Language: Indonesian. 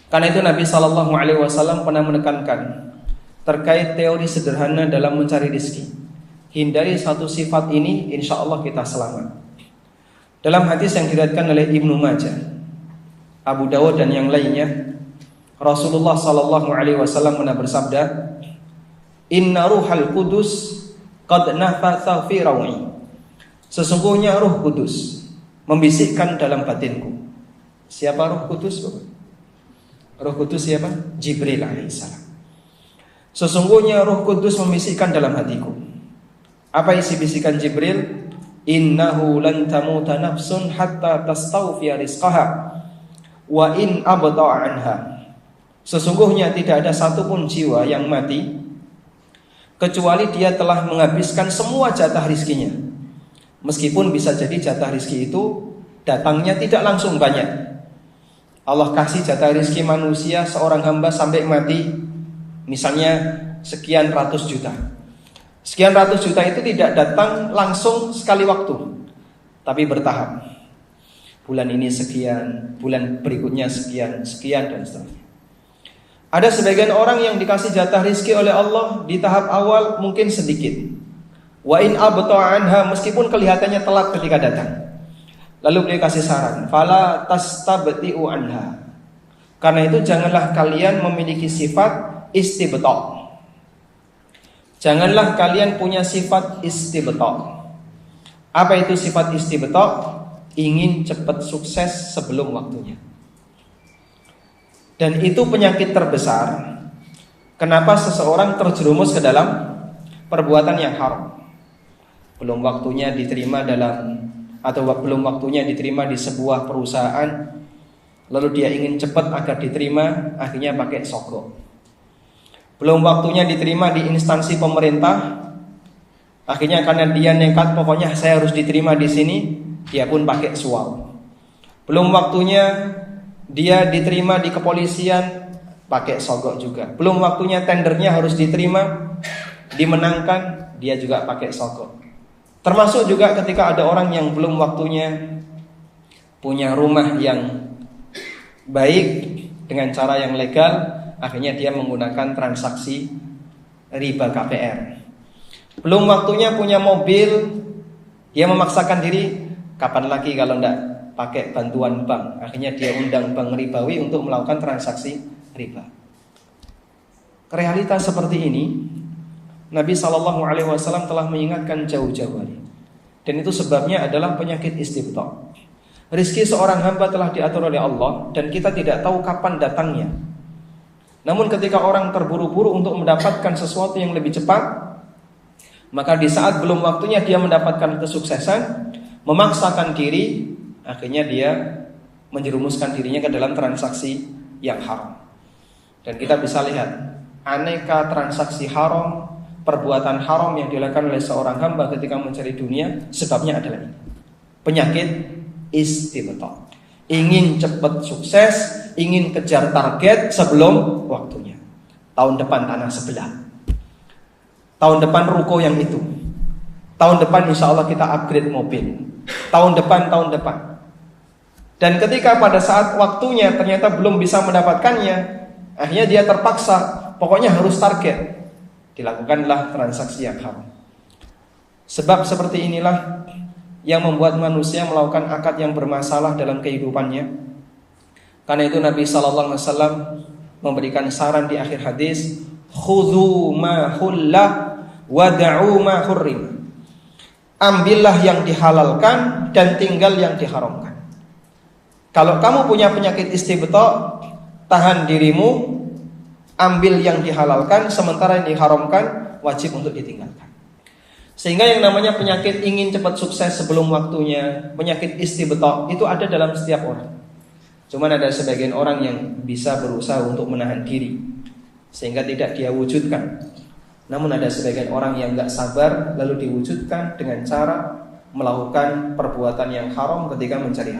Karena itu Nabi SAW pernah menekankan terkait teori sederhana dalam mencari rezeki. Hindari satu sifat ini, insya Allah kita selamat. Dalam hadis yang diriwayatkan oleh Ibnu Majah, Abu Dawud dan yang lainnya, Rasulullah SAW pernah bersabda, Inna ruhal kudus qad nafatha fi rawi. Sesungguhnya Ruh Kudus membisikkan dalam batinku. Siapa Ruh Kudus? Ruh Kudus siapa? Jibril alaihissalam. Sesungguhnya Ruh Kudus membisikkan dalam hatiku. Apa isi bisikan Jibril? Innahu lan tamuta nafsun hatta tastawfiya rizqaha wa in abta'a anha. Sesungguhnya tidak ada satupun jiwa yang mati kecuali dia telah menghabiskan semua jatah rizkinya. Meskipun bisa jadi jatah rizki itu datangnya tidak langsung banyak. Allah kasih jatah rizki manusia seorang hamba sampai mati, misalnya sekian ratus juta. Sekian ratus juta itu tidak datang langsung sekali waktu, tapi bertahap. Bulan ini sekian, bulan berikutnya sekian, sekian dan seterusnya. Ada sebagian orang yang dikasih jatah rizki oleh Allah di tahap awal mungkin sedikit. Wa in abta'a anha, meskipun kelihatannya telat ketika datang. Lalu beliau kasih saran, fala tastabti'u anha. Karena itu janganlah kalian memiliki sifat istibta'. Janganlah kalian punya sifat istibta'. Apa itu sifat istibta'? Ingin cepat sukses sebelum waktunya. Dan itu penyakit terbesar. Kenapa seseorang terjerumus ke dalam perbuatan yang haram? Belum waktunya diterima belum waktunya diterima di sebuah perusahaan, lalu dia ingin cepat agar diterima, akhirnya pakai sogok. Belum waktunya diterima di instansi pemerintah, akhirnya karena dia nekat, pokoknya saya harus diterima di sini, dia pun pakai suap. Belum waktunya dia diterima di kepolisian, pakai sogok juga. Belum waktunya tendernya harus diterima, dimenangkan, dia juga pakai sogok. Termasuk juga ketika ada orang yang belum waktunya punya rumah yang baik dengan cara yang legal, akhirnya dia menggunakan transaksi riba KPR. Belum waktunya punya mobil, dia memaksakan diri, kapan lagi kalau enggak pakai bantuan bank. Akhirnya dia undang bank ribawi untuk melakukan transaksi riba. Realitas seperti ini Nabi SAW telah mengingatkan jauh-jauh hari. Dan itu sebabnya adalah penyakit istibta'. Rizki seorang hamba telah diatur oleh Allah dan kita tidak tahu kapan datangnya. Namun ketika orang terburu-buru untuk mendapatkan sesuatu yang lebih cepat, maka di saat belum waktunya dia mendapatkan kesuksesan, memaksakan diri, akhirnya dia menjerumuskan dirinya ke dalam transaksi yang haram. Dan kita bisa lihat aneka transaksi haram, perbuatan haram yang dilakukan oleh seorang hamba ketika mencari dunia, sebabnya adalah ini. Penyakit istibta'. Ingin cepat sukses, ingin kejar target sebelum waktunya. Tahun depan tanah sebelah, tahun depan ruko yang itu, tahun depan insya Allah kita upgrade mobil, tahun depan. Dan ketika pada saat waktunya ternyata belum bisa mendapatkannya, akhirnya dia terpaksa, pokoknya harus target. Dilakukanlah transaksi yang haram. Sebab seperti inilah yang membuat manusia melakukan akad yang bermasalah dalam kehidupannya. Karena itu Nabi SAW memberikan saran di akhir hadis, khudhu ma hullah wada'u ma hurrim. Ambillah yang dihalalkan dan tinggal yang diharamkan. Kalau kamu punya penyakit istibta', tahan dirimu, ambil yang dihalalkan, sementara yang diharamkan wajib untuk ditinggalkan. Sehingga yang namanya penyakit ingin cepat sukses sebelum waktunya, penyakit istibta', itu ada dalam setiap orang. Cuman ada sebagian orang yang bisa berusaha untuk menahan diri sehingga tidak dia wujudkan. Namun ada sebagian orang yang gak sabar lalu diwujudkan dengan cara melakukan perbuatan yang haram ketika mencari